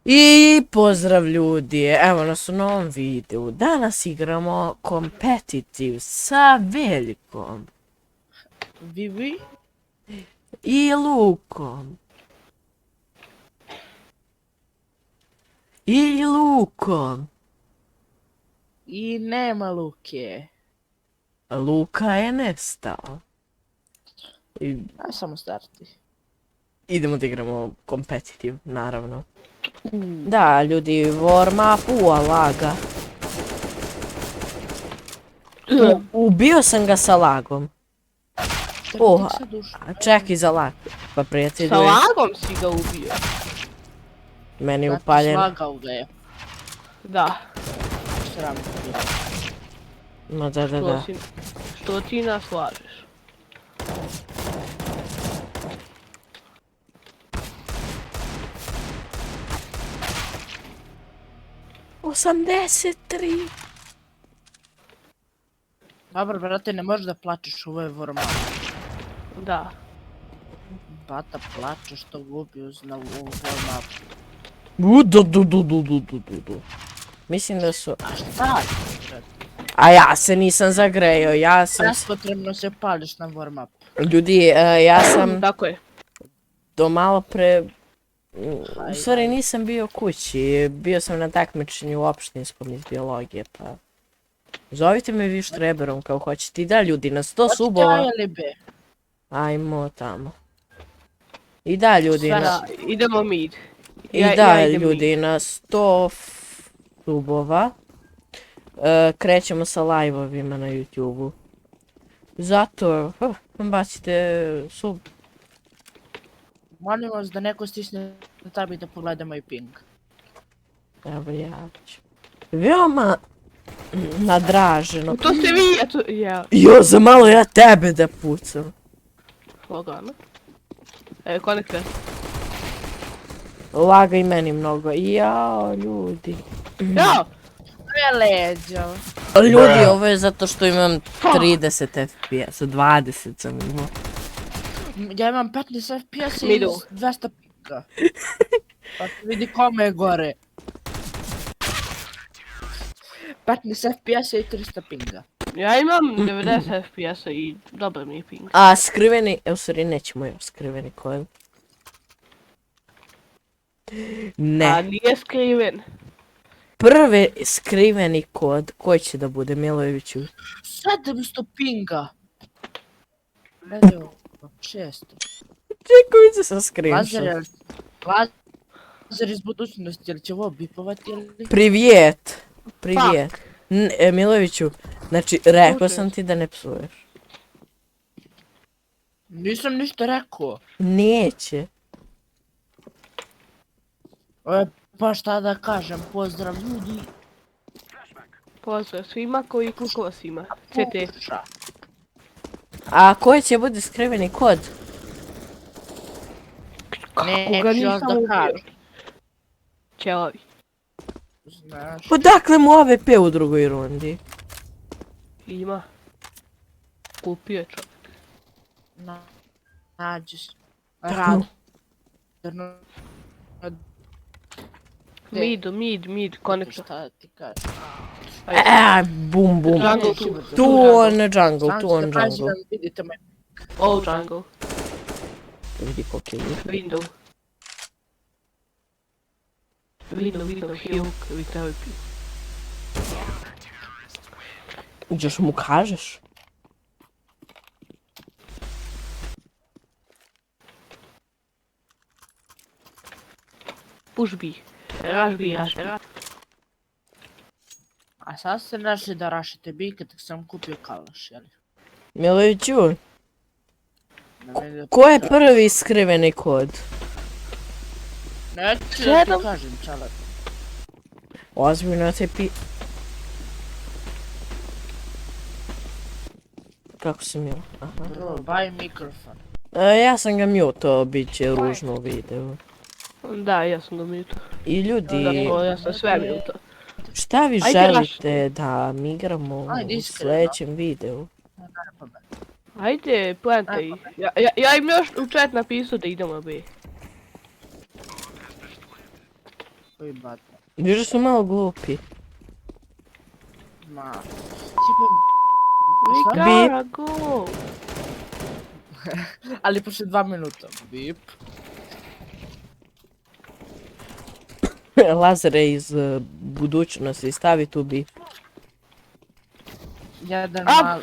I pozdrav ljudi, evo nas u novom videu. Danas igramo competitive sa Veljkom Vivi? i Lukom. I Lukom. I nema Luke. Luka je nestao. I Aj samo starti. idemo da igramo competitive, naravno. Da, ljudi, warm up, laga. Ubio sam ga sa lagom. Čekaj za lag. Pa prijatelju Sa lagom si ga ubio. meni je upaljen. Slagao ga je. Da. Sram te bilo. Ma da. Što ti nas lažeš? Osamdeset tri. Dobro, brate, ne možeš da plačeš, ovo je warm up. Da. Bata plače što gubio na ovu warm up. Du. Mislim da su... A šta? A ja se nisam zagrejao, ja sam... Bespotrebno se pališ na warm up. Ljudi, ja sam Tako je. do malo pre... U stvari nisam bio kući, bio sam na takmičenju u opštinskom iz biologije, pa... Zovite me vi štreberom kao hoćete. I da, ljudi, na 100 subova... Hoćete A ili B? Ajmo tamo. I da, ljudi, na... Idemo mid. I da, ljudi, na 100 subova krećemo sa live-ovima na YouTube-u. Zato, bacite sub. Molim vas da neko stisne tab i da pogledamo i ping. Evo ja ću. Veoma nadraženo. To ste vi, ja to... Ja. Jo, za malo ja tebe da pucam. Lagano. Konektor. Laga i meni mnogo. Jao, ljudi. Jao! To je leđo. Ljudi, ovo je zato što imam 30 FPS, 20 sam imao. Ja imam 15 FPS i Middle. 200 pinga. Pa ti vidi kome je gore. 15 FPS i 300 pinga. Ja imam 90 FPS-a i dobar mi je ping. A skriveni, u stvari nećemo još skriveni kod. A Ne, nije skriven. prvi skriveni kod, koji će da bude, Milojeviću? 700 pinga. Gledaj ovo, 600. Čekaj se sa screenshot. Lazer iz budućnosti, ili će ovo bipovati ili... Privijet. Milojeviću, znači, rekao sam ti da ne psuješ. Nisam ništa rekao. Neće. Pa šta da kažem, pozdrav ljudi. Pozdrav svima koji koliko vas ima. CT. A koji će bude skriveni kod? Neću još da kažem. Ćelavi. Znaš, Odakle mu AWP u drugoj rundi? Ima. Kupio je čovjek. nađeš. Rad. Mid, konektor. Šta ti kažem? Bum. Jungle Tu on jungle. Vidite me. All jungle. Vidi koliko je njih. Window, Hilk, vi trebaju pi. Još mu kažeš? Push B. Rush B. A sad ste našli da rašite bi kad sam kupio kalaš, jel? Miloviću, ko je prvi skriveni kod? Neću da ti kažem, čale. Ozbiljno te Kako si Milo? Bro, buy mikrofon. Ja sam ga mutao, bit će ružno u videu. Da, ja sam ga mutao. I ljudi, Ja sam sve mutao. šta vi Ajde, želite da mi igramo Ajde, u iskreno. sljedećem videu? Ajde, plantaj. Ja im još u chat napisao da idemo B. Koji bata? Vidiš da su malo glupi. Ma... Tipa... We Šta? gotta go. Ali poslije 2 minuta. Bip. Lazare iz budućnosti, stavi tu bi. Jedan mal...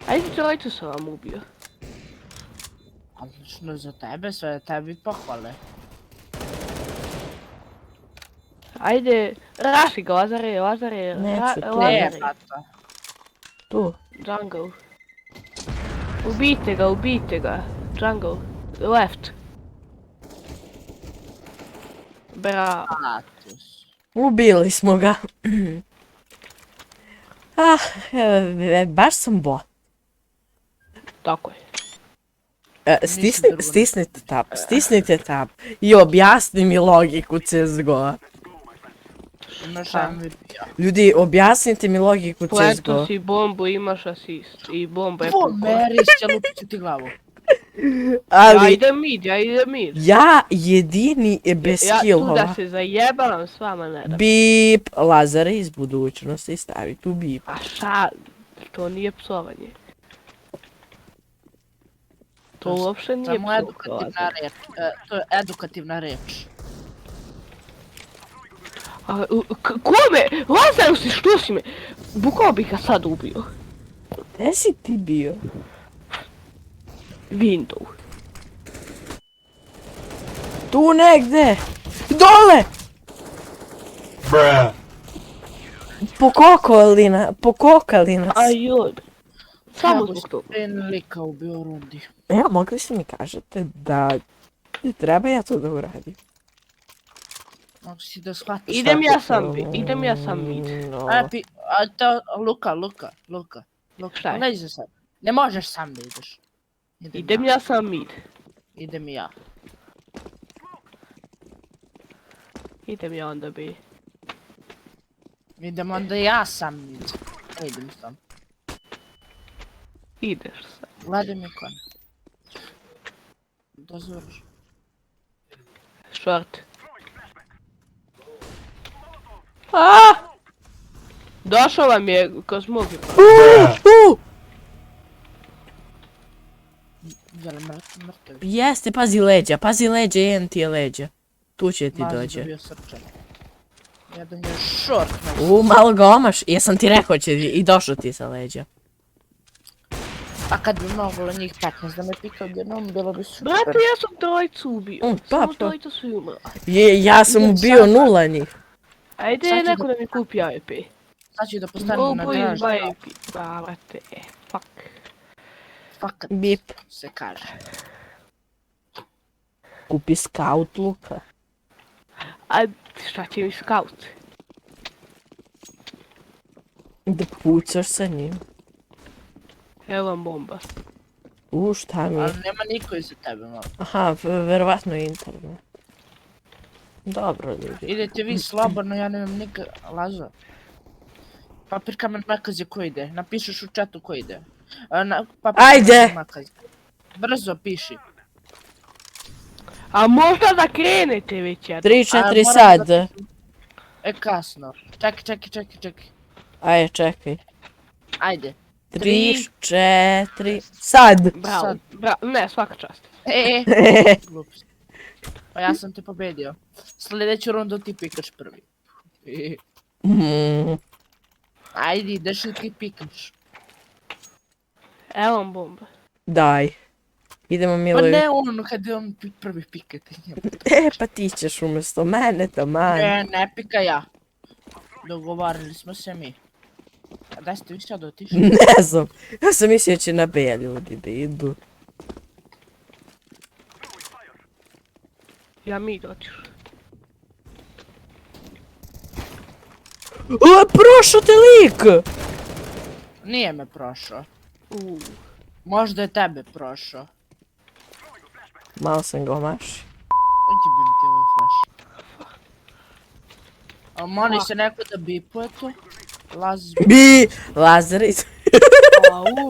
Ajde, trojicu sam vam ubio. Odlično za tebe, sve tebi pohvale. Ajde, raši ga, Lazare. Neću tu. Ne, Lazare. bata. Tu. Jungle. Ubijte ga. Jungle. Left. Bravo. Atus. Ubili smo ga. Baš sam bot. Tako je. Stisnite tab i objasni mi logiku CSGO. Imaš Pa. MVP-a. Ljudi, objasnite mi logiku CSGO. Planto si bombu, imaš asist. I bomba je Tvo, pukla. Merić, će lupit ću ti glavu. Ja Ali, idem mid. ja jedini bez Ja tu skillova. da se zajebavam s vama ne da. Bip, Lazare iz budućnosti, stavi tu bip. A šta? To nije psovanje. To uopšte nije Samo psovanje. edukativna reč. To je edukativna reč. Kome? Lazaru si, što si me? Bukao bih ga sad ubio. Gde si ti bio? Window. Tu negde! Dole! Pokokalina. Ajoj. Samo Kako zbog si toga. ten lika ubio u rundi? Ja, mogli ste mi kažete da treba ja to da uradim. Mogu si da shvatiš. Idem ja sam mid. No. A to, Luka. Šta je? Leži sad. Ne možeš sam da ideš. Idem ja sam mid. Idem i ja. Idem ja onda bi. Idem onda ja sam id. Ne idem sam. Ideš sad. Gledaj mi kon. Dozvoriš. Short. A! Došao vam je Kozmogi. Jel mrtav? Jeste, pazi leđa, jedan ti je leđa. Tu će ti dođe. Dobio srčan. Jedan je short. Malo ga omaš, jesam ti rekao će i došao ti sa leđa. A kad bi moglo njih 15 da me pika odjednom, bilo bi super. Brate, ja sam trojicu ubio. Samo Pa. trojica su umrla. Ja sam ubio 0 njih. Ajde Sad ću neko da- da mi kupi AWP. Sad ću da postanem na Oboje draž. dva AWP. Brate, fuck. Fakat Bip. se kaže. Kupi scout luka. A šta će mi scout? Da pucaš sa njim. Evo vam bomba. Šta mi je? Ali nema niko iza tebe, malo. Aha, verovatno je internet. Dobro, ljudi. Idete vi slobodno, ja nemam nikad laza. Papir kamen makaze ko ide, napišeš u chatu ko ide. Ajde! Kamen makaze. Brzo piši. A možda da krenete već jedno. 3-4 moram sad. da- kasno. Čekaj. Ajde, čekaj. Ajde. 3-4 sad. Bravo, ne, svaka čast. Glupost. Pa ja sam te pobedio. Sljedeću rundu ti pikaš prvi. Ajde, ideš li ti pikaš? Evo vam bomba. Daj. Idemo Pa Milovi. ne ono kad je on prvi pikati. Pa ti ćeš umjesto mene, taman. Ne pika ja. Dogovarali smo se mi. A da ste vi sad otišli? Ne znam. Ja sam mislio će na B ljudi da idu. Ja mid otišu. Prošao te lik! Nije me prošao. Možda je tebe prošao. Malo sam ga omašio. Ojebim ti ovaj flash. A moli se neko da bipuje to? Lazar iz...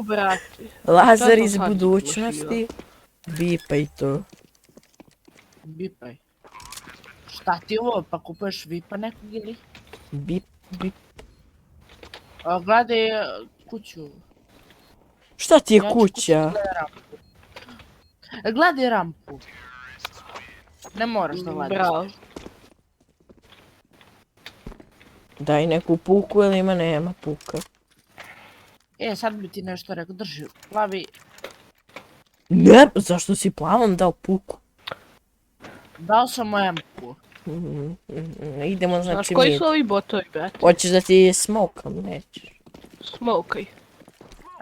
Brate. Lazar sam iz sad budućnosti. Bipaj to. Bipaj. Šta ti ovo, pa kupuješ vipa nekog ili? Bip, bip. Gledaj kuću. Šta ti je Ja ću kuća? gledaj rampu. Gledaj rampu. Ne moraš da gledaš. Bravo. Daj neku puku ili ima nema puka. Sad bi ti nešto rekao, drži, plavi, Ne, zašto si plavom dao puku? dao sam mu M-ku. Idemo Znaš znači koji mi. su ovi botovi, brate? Hoćeš da ti smokam, nećeš. Smokaj.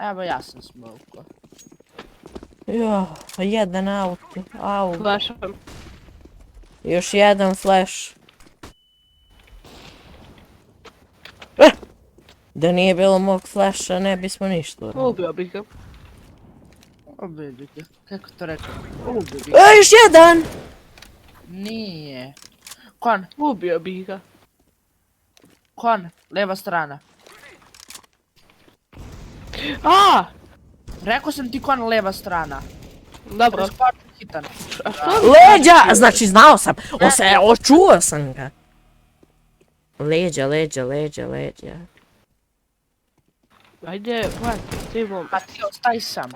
Evo ja sam smokao. Jo, jedan auto, au. Flašam. Još jedan flash. Da nije bilo mog flasha ne bismo ništa uradili. Ubio bih ga. Ubedi ga, kako to rekao? Ubedi ga. Još jedan! Nije. Kon, Ubio bih ga. kon, leva strana. A! Rekao sam ti kon, leva strana. Dobro. Preskoči hitan. A što? Leđa! Znači znao sam! Očuo sam ga! Leđa, leđa, leđa, leđa. Ajde, brate, idemo. Pa ti ostaj sam.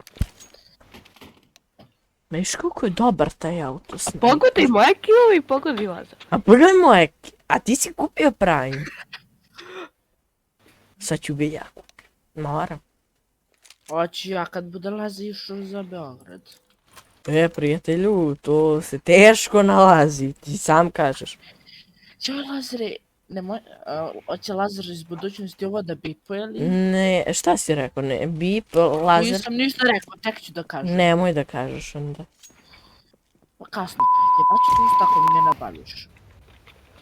Viš koliko je dobar taj auto. Pogodi moje kill i pogodi Lazar. A pogledaj moje, a ti si kupio Prime. Sad ću bi ja kupio. Moram. Hoću ja kad bude lazi išao za Beograd. Prijatelju, to se teško nalazi, ti sam kažeš. Će Lazare, nemoj, hoće Lazar iz budućnosti ovo da bipuje li? Ne, šta si rekao, ne, bip, lazer, Nisam ništa rekao, tek ću da kažem. nemoj da kažeš onda. Pa kasno, jebaću ti isto ako mi ne nabaviš.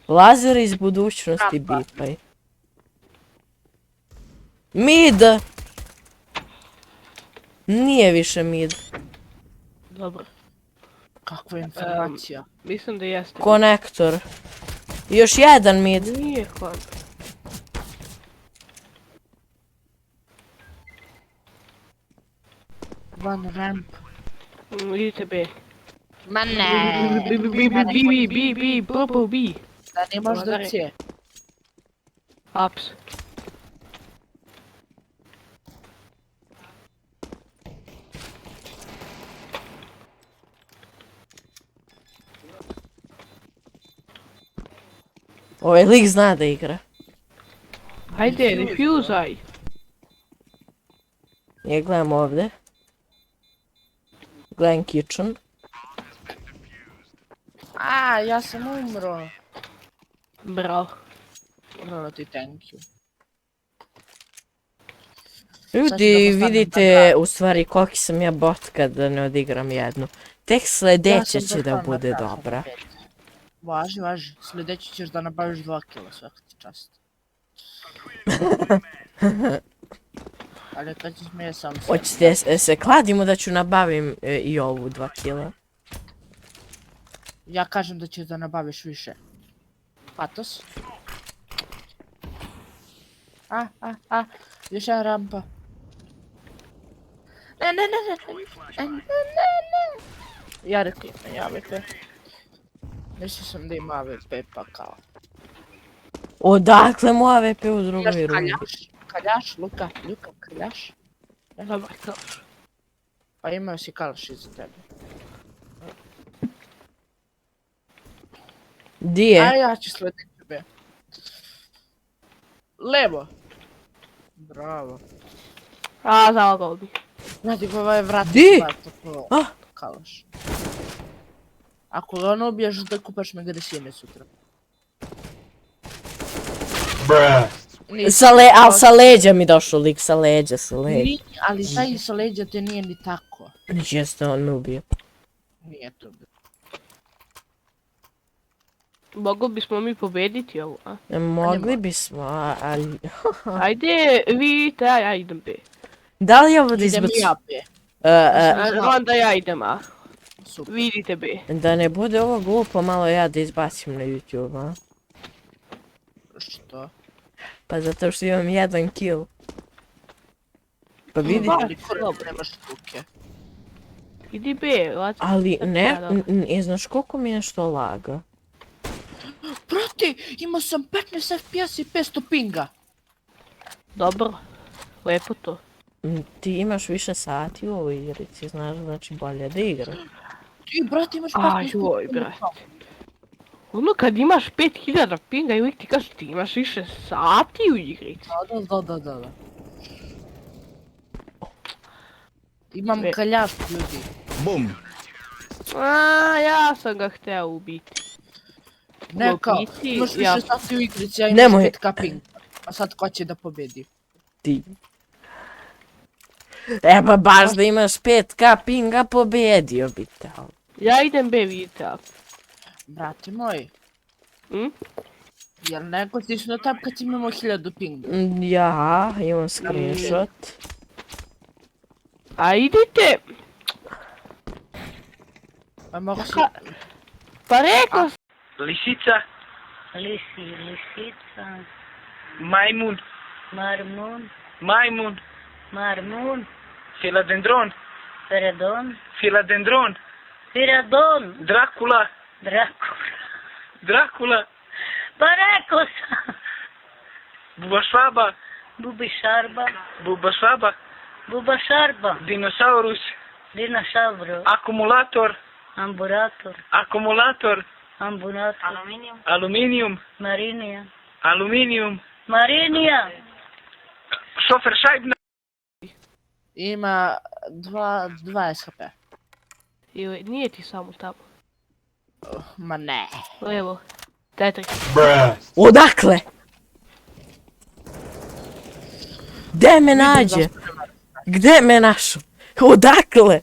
Lazer iz budućnosti Rampa. bipaj. Mid! Nije više mid. Dobro. Kakva informacija. Mislim da jeste. Konektor. Još jedan mid. Nije kon. One ramp. Idite B. Ma ne. B, purple B. Da nemaš do C. Ups. Ovaj lik zna da igra. Ajde, refuzaj. Ja gledam ovdje. Gledam kitchen. A, ja sam umro. Bravo. Hvala ti, thank you. Ljudi, Sad ću da postanem vidite u stvari koliki sam ja bot kad ne odigram jednu. Tek sljedeća će da bude dobra. Važi, važi. Sljedeći ćeš da nabaviš 2 kila, svaka ti čast. Ali kad ćeš me sam se... Hoćete se kladimo da ću nabavim i ovu 2 kila. Ja kažem da ćeš da nabaviš više. Patos. Još jedna rampa. Ne. Ja rekao ima AWP. Mislio sam da ima AWP pa kao. Odakle mu AWP u drugoj rundi? Kaljaš, Luka, kaljaš. Dobro, to. Pa imao si kalaš iza tebe. Di je? A ja ću slediti tebe. Levo. Bravo. A, zalagao bi. Znači ovaj vrat Di? tako Ah. kalaš. Ako ga ono ubiješ da kupaš magazine sutra. Al sa leđa mi došao lik, sa leđa. Ali taj sa leđa te nije ni tako. Jeste, on me ubio. Nije to bilo. Mogli bismo mi pobediti ovo, a? Mogli bismo, ali... Ajde, vi idete, a ja idem B. Da li je ovo da Idem izbacu? ja be. Onda ja idem A. Super. Vi idite B. Da ne bude ovo glupo malo ja da izbacim na YouTube, a? Što? Pa zato što imam jedan kill. Pa vidi, Ali kurac nemaš ruke. Idi B, Lazar. ali ne, znaš koliko mi nešto laga? ti, imao sam 15 FPS i 500 pinga. Dobro. Lepo to. Ti imaš više sati u ovoj igri, ti znaš, znači bolje da igraš. Ti, brate, imaš 15 Aj, joj, brate. Ono kad imaš 5000 pinga i uvijek ti kaže ti imaš više sati u igrici. Da. Imam E. kaljavku, ljudi. Bum. A, ja sam ga hteo ubiti. Ne kao, biti, imaš više ja- sati u igrici, ja imaš Nemoj. 5k ping. A sad ko će da pobedi? Ti. E pa baš da imaš 5k pinga pobedio bi te. ali. Ja idem B, vidite. Brate moj, Hm? jel neko stisnuo tab kad imamo 1000 pinga? Ja, imam screenshot. A idite! Pa mogu si... Pa rekao sam. Lisica, Lisica, majmun, marmun, majmun, marmun, filadendron, peredon, filadendron, piradon, Dracula, Dracula. Dracula, Pa rekao sam, bubašvaba, bubišarba, bubašvaba, bubašarba, dinosaurus, dinosauro, akumulator, amburator, akumulator, ambulator, aluminijum, marinija, aluminijum, marinija, šofer šajbna, Ima 2 SHP. Ili, nije ti samo tamo. Ma ne. Evo. Tetri. Odakle? Gde me nađe? Gde me našo? Odakle?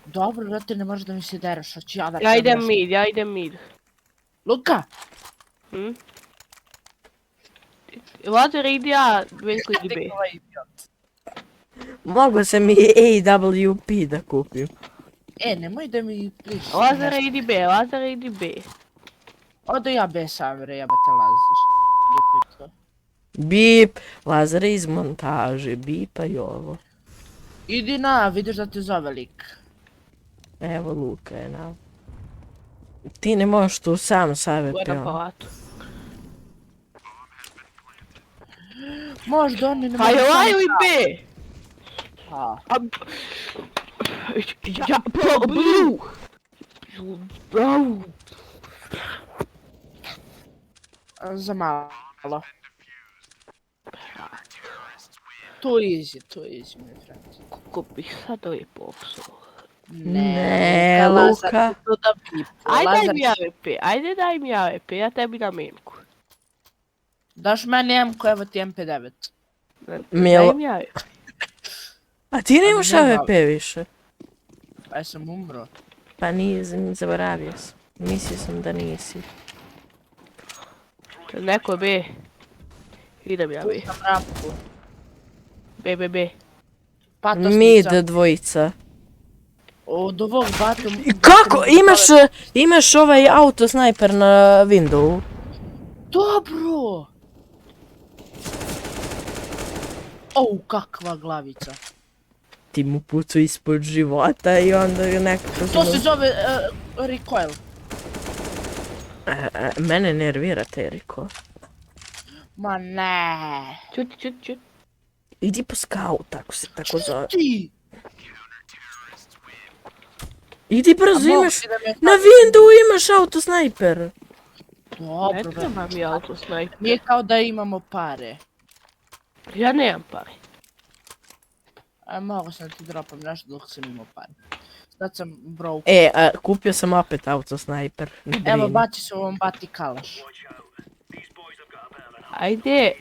Dobro, brate, ne možeš da mi se deraš, hoću ja da Ja idem kažem. mid, ja idem mid. Luka! Hm? Lazer idi ja, Veljko idi B. Ovaj idiot. Mogu se mi AWP da kupim. Nemoj da mi priš. Lazara idi B, Lazara idi B. Odo ja bez samere, jebate Lazar. Lijepo je to. Bip, Lazare iz montaže, bipa i ovo. Idi na, vidiš da te zove lik. Evo Luka je na. Ti ne možeš tu sam U savjet jednom peo. palatu. Možda oni ne Pa mogu je sam laju i sam. B! A, Ja, blue! Au. za malo. To je easy, my friend. Kako bih sad ovaj popsuo. Ne, Lazar, Luka. to da pipu. Ajde daj Lazar, mi AWP, ajde daj mi AWP, ja tebi na menku. daš meni M-ku, evo ti MP9. Milo- Daj mi AWP. A ti nemaš ne znam. AWP više? Pa jesam umro. Pa nije, zaboravio sam. Mislio sam da nisi. Neko B. Idem ja B. Sam rampu. B. Mid Patosnica. dvojica. Od ovog batu... I kako? Imaš ovaj auto snajper na Windowsu? Dobro! Kakva glavica. Ti mu pucu ispod života i onda ga nekako... To se zove recoil. Mene nervira taj riko. Ma ne. Čuti. Idi po scout, tako se tako zove. Ti! Idi brzo, A mogu imaš... ti da me Na stavim? Windowsu imaš auto snajper. Ne Dobro, brate. treba mi auto sniper. Nije kao da imamo pare. Ja nemam pare. Mogu sam ti dropam nešto dok sam imao pare. Sad sam broke. Kupio sam opet auto snajper. ne Evo, brini. baci se ovom bati kalaš. Ajde,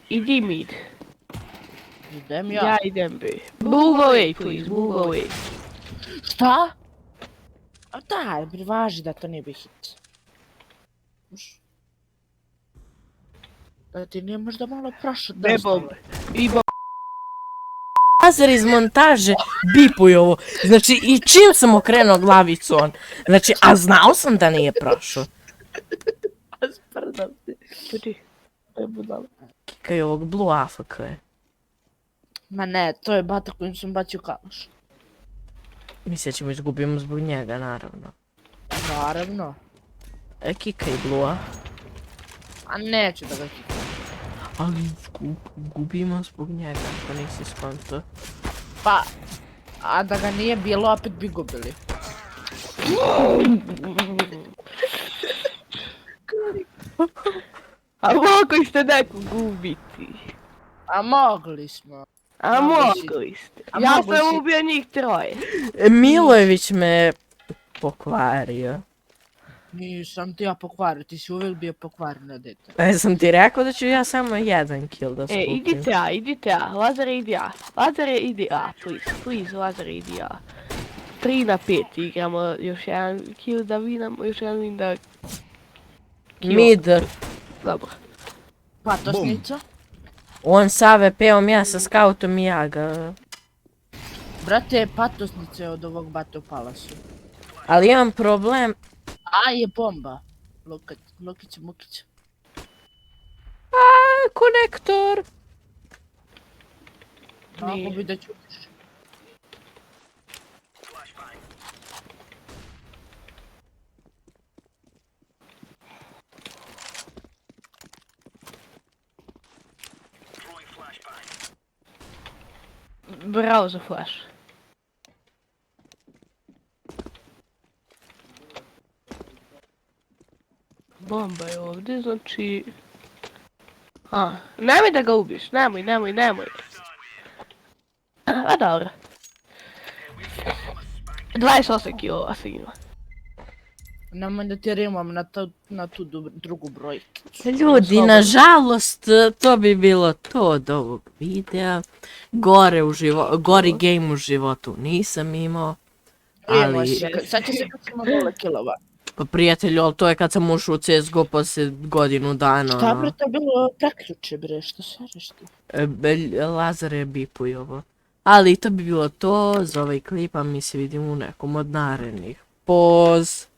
idi mid. Idem Ja ja. idem B. Move away, please, move away. Šta? A daj, privaži da to nije bi hit. Da ti nije možda malo prošao B bombe. I bombe. Lazar iz montaže bipuj ovo. Znači, i čim sam okrenuo glavicu on. Znači, a znao sam da nije prošao. Sprdam se. Čuti. Ne budalo. Kaj ovog Blue AFK je. Ma ne, to je bata kojim sam bacio kalaš. Mislim da ćemo izgubimo zbog njega, naravno. Naravno. Kika i Blue. A neću da ga kikam. Ali gubimo zbog njega, ako nisi skonto. Pa, a da ga nije bilo, opet bi gubili. A mogli ste nekog ubiti. A mogli smo. A mogli ste. A Ja mogli sam si. ubio njih troje. Milojević me pokvario. Nisam ti ja pokvario, ti si uvijek bio pokvareno dete. Sam ti rekao da ću ja samo jedan kill da skupim. Idite ja. Lazare idi ja. Lazare idi ja, please, Lazare idi ja. 3 na 5 igramo, još jedan kill da vinamo, još jedan win da... Mid. Dobro. Patosnica. On sa AWP-om, ja sa scoutom i ja ga. Brate, patosnica je od ovog Battle Palace-u. Ali imam problem. A, je bomba. Lokić, Mukić. Konektor. Mogu bi da čutiš. Bravo za flash. Bomba je ovdje, znači... Nemoj da ga ubiješ, nemoj. A dobro. 28 kilova si ima. Nemoj da ti rimam na tu drugu brojkicu. Ljudi, nažalost, to bi bilo to od ovog videa. Gori game u životu nisam imao. Ali, Sad će se kad ćemo 0 kilova. pa prijatelju, ali to je kad sam ušao u CSGO poslije godinu dana. Šta bre, to je bilo preključe bre, što sereš ti? Lazar je bipuj ovo. Ali to bi bilo to za ovaj klip, a mi se vidimo u nekom od narednih. Poz!